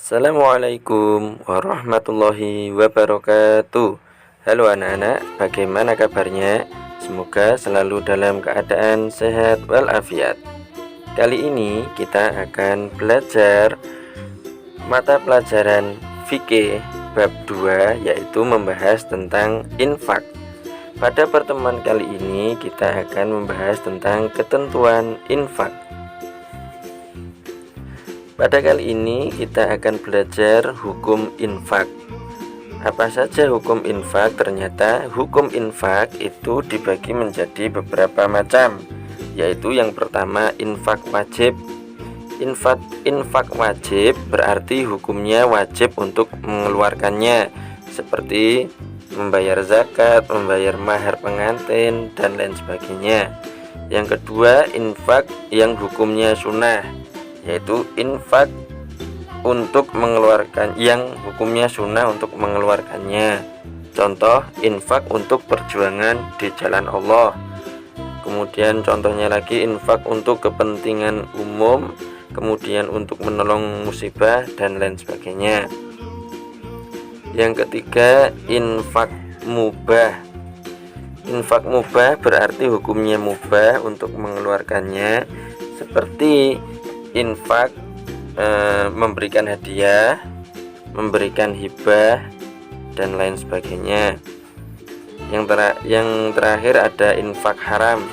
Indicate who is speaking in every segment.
Speaker 1: Assalamualaikum warahmatullahi wabarakatuh. Halo anak-anak, bagaimana kabarnya? Semoga selalu dalam keadaan sehat walafiat. Kali ini kita akan belajar mata pelajaran fikih bab 2, yaitu membahas tentang infak. Pada pertemuan kali ini kita akan membahas tentang ketentuan infak. Pada kali ini kita akan belajar hukum infak. Apa saja hukum infak? Ternyata hukum infak itu dibagi menjadi beberapa macam, yaitu yang pertama infak wajib. Infak wajib berarti hukumnya wajib untuk mengeluarkannya, seperti membayar zakat, membayar mahar pengantin, dan lain sebagainya. Yang kedua infak yang hukumnya sunnah, yaitu infak untuk mengeluarkan yang hukumnya sunnah untuk mengeluarkannya. Contoh, infak untuk perjuangan di jalan Allah. Kemudian contohnya lagi infak untuk kepentingan umum, kemudian untuk menolong musibah dan lain sebagainya. Yang ketiga, infak mubah. Infak mubah berarti hukumnya mubah untuk mengeluarkannya, seperti infak memberikan hadiah, memberikan hibah, dan lain sebagainya. Yang terakhir ada infak haram.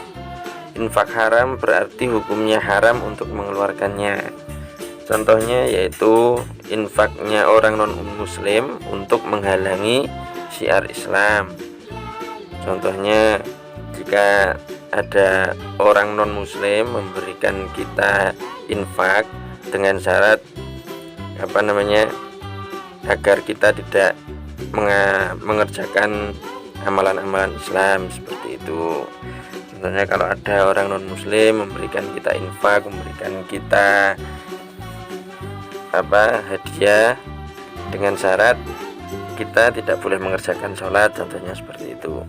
Speaker 1: Infak haram berarti hukumnya haram untuk mengeluarkannya. Contohnya yaitu infaknya orang non-muslim untuk menghalangi syiar Islam. Contohnya, jika ada orang non-muslim memberikan kita infak dengan syarat agar kita tidak mengerjakan amalan-amalan Islam, seperti itu. Contohnya, kalau ada orang non-muslim memberikan kita infak, memberikan kita hadiah dengan syarat kita tidak boleh mengerjakan sholat, contohnya seperti itu.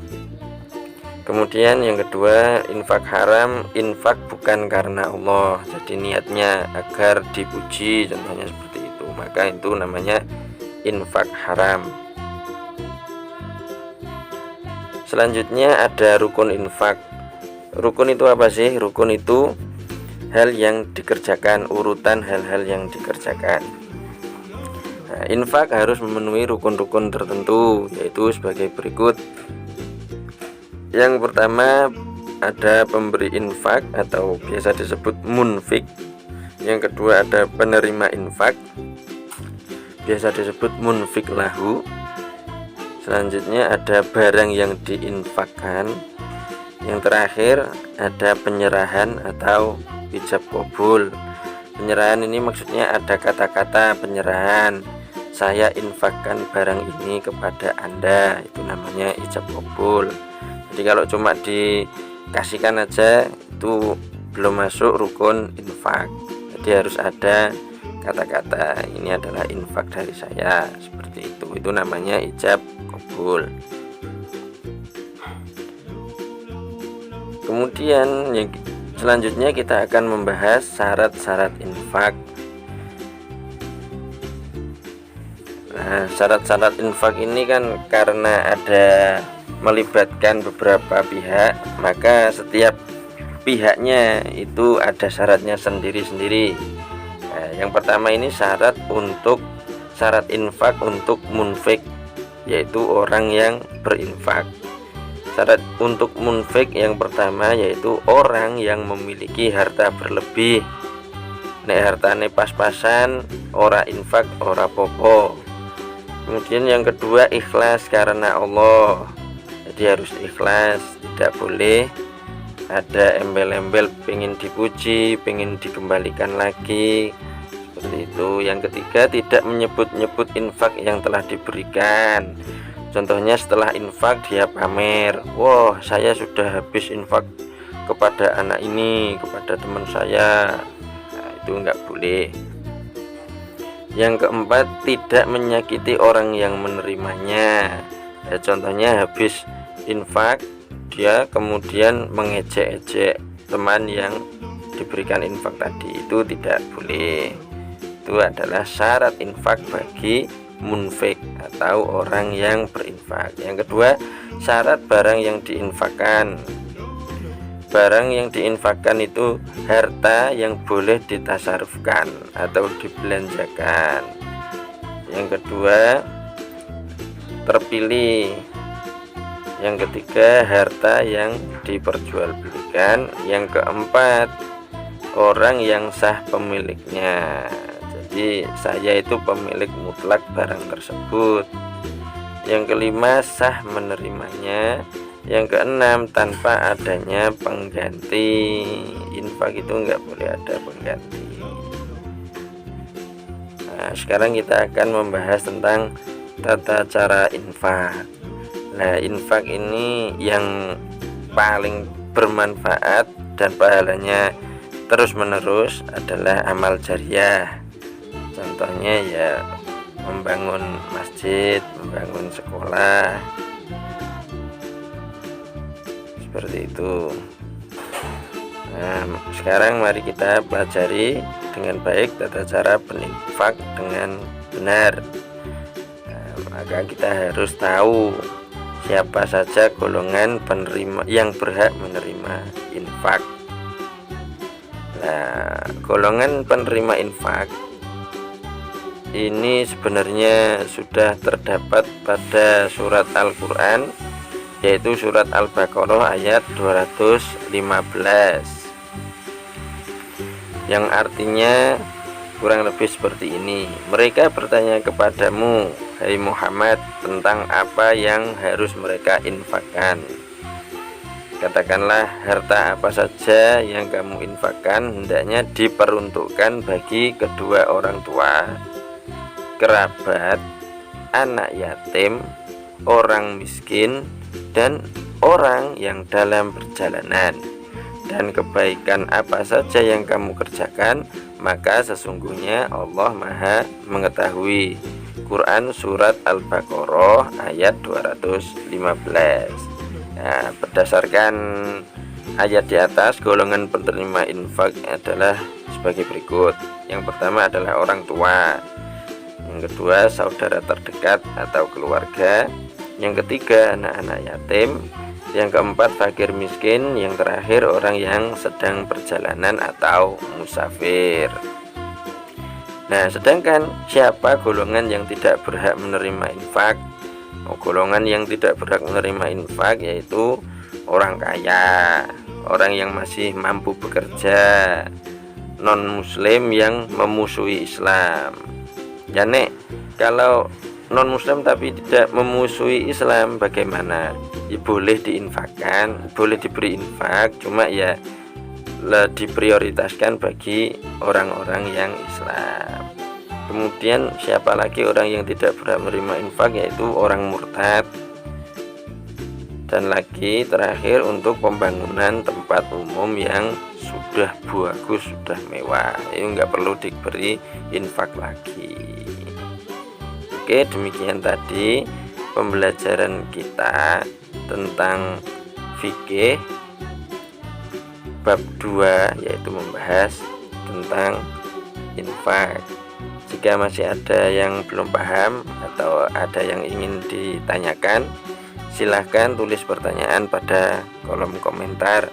Speaker 1: Kemudian yang kedua, infak haram, infak bukan karena Allah, jadi niatnya agar dipuji, contohnya seperti itu, maka itu namanya infak haram. Selanjutnya ada rukun infak. Rukun itu apa sih? Rukun itu hal yang dikerjakan, urutan hal-hal yang dikerjakan. Nah, infak harus memenuhi rukun-rukun tertentu, yaitu sebagai berikut. Yang pertama ada pemberi infak atau biasa disebut munfik. Yang kedua ada penerima infak, biasa disebut munfik lahu. Selanjutnya ada barang yang diinfakkan. Yang terakhir ada penyerahan atau ijab qabul. Penyerahan ini maksudnya ada kata-kata penyerahan, saya infakkan barang ini kepada Anda, itu namanya ijab qabul. Jadi kalau cuma dikasihkan aja itu belum masuk rukun infak. Jadi harus ada kata-kata, ini adalah infak dari saya, seperti itu namanya ijab qabul. Kemudian selanjutnya kita akan membahas syarat-syarat infak. Nah, syarat-syarat infak ini kan karena ada melibatkan beberapa pihak, maka setiap pihaknya itu ada syaratnya sendiri-sendiri. Nah, yang pertama ini syarat infak untuk munfik, yaitu orang yang berinfak. Syarat untuk munfik yang pertama yaitu orang yang memiliki harta berlebih. Nek hartane pas-pasan, ora infak, ora popo. Kemudian yang kedua ikhlas karena Allah. Jadi harus ikhlas, tidak boleh ada embel-embel pengen dipuji, pengen dikembalikan lagi, seperti itu. Yang ketiga tidak menyebut-nyebut infak yang telah diberikan. Contohnya setelah infak dia pamer, wah saya sudah habis infak kepada anak ini, kepada teman saya. Nah, itu enggak boleh. Yang keempat tidak menyakiti orang yang menerimanya. Ya, contohnya habis infak dia kemudian mengejek-ejek teman yang diberikan infak tadi, itu tidak boleh. itu adalah syarat infak bagi munfik atau orang yang berinfak. Yang kedua, syarat barang yang diinfakkan. Barang yang diinfakkan itu harta yang boleh ditasarufkan atau dibelanjakan. Yang kedua, terpilih. Yang ketiga, harta yang diperjualbelikan. Yang keempat, orang yang sah pemiliknya. Jadi saya itu pemilik mutlak barang tersebut. Yang kelima, sah menerimanya. Yang keenam, tanpa adanya pengganti. Infak itu enggak boleh ada pengganti. Nah, sekarang kita akan membahas tentang tata cara infak. Nah, infak ini yang paling bermanfaat dan pahalanya terus menerus adalah amal jariah. Contohnya ya membangun masjid, membangun sekolah, seperti itu. Nah, sekarang mari kita pelajari dengan baik tata cara berinfak dengan benar. Nah, maka kita harus tahu siapa saja golongan penerima yang berhak menerima infak. Nah, golongan penerima infak ini sebenarnya sudah terdapat pada surat Al-Quran, yaitu surat Al-Baqarah ayat 215, yang artinya kurang lebih seperti ini. Mereka bertanya kepadamu, hai Muhammad, tentang apa yang harus mereka infakkan. Katakanlah, harta apa saja yang kamu infakkan hendaknya diperuntukkan bagi kedua orang tua, kerabat, anak yatim, orang miskin, dan orang yang dalam perjalanan. Dan kebaikan apa saja yang kamu kerjakan, maka sesungguhnya Allah Maha mengetahui. Quran surat Al-Baqarah ayat 215. Nah, berdasarkan ayat di atas, golongan penerima infak adalah sebagai berikut. Yang pertama adalah orang tua. Yang kedua, saudara terdekat atau keluarga. Yang ketiga, anak-anak yatim. Yang keempat, fakir miskin. Yang terakhir, orang yang sedang perjalanan atau musafir. Nah, sedangkan siapa golongan yang tidak berhak menerima infak? Golongan yang tidak berhak menerima infak yaitu orang kaya, orang yang masih mampu bekerja, non-muslim yang memusuhi Islam. Ya Nek, kalau non muslim tapi tidak memusuhi Islam bagaimana? Ya boleh diinfakkan, boleh diberi infak, cuma ya diprioritaskan bagi orang-orang yang Islam. Kemudian siapa lagi orang yang tidak berhak menerima infak, yaitu orang murtad. Dan lagi terakhir, untuk pembangunan tempat umum yang sudah bagus, sudah mewah, ini nggak perlu diberi infak lagi. Oke, demikian tadi pembelajaran kita tentang fikih bab 2, yaitu membahas tentang infak. Jika masih ada yang belum paham atau ada yang ingin ditanyakan, silahkan tulis pertanyaan pada kolom komentar.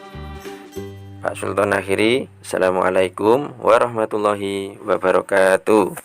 Speaker 1: Pak Sultan akhiri, Assalamualaikum warahmatullahi wabarakatuh.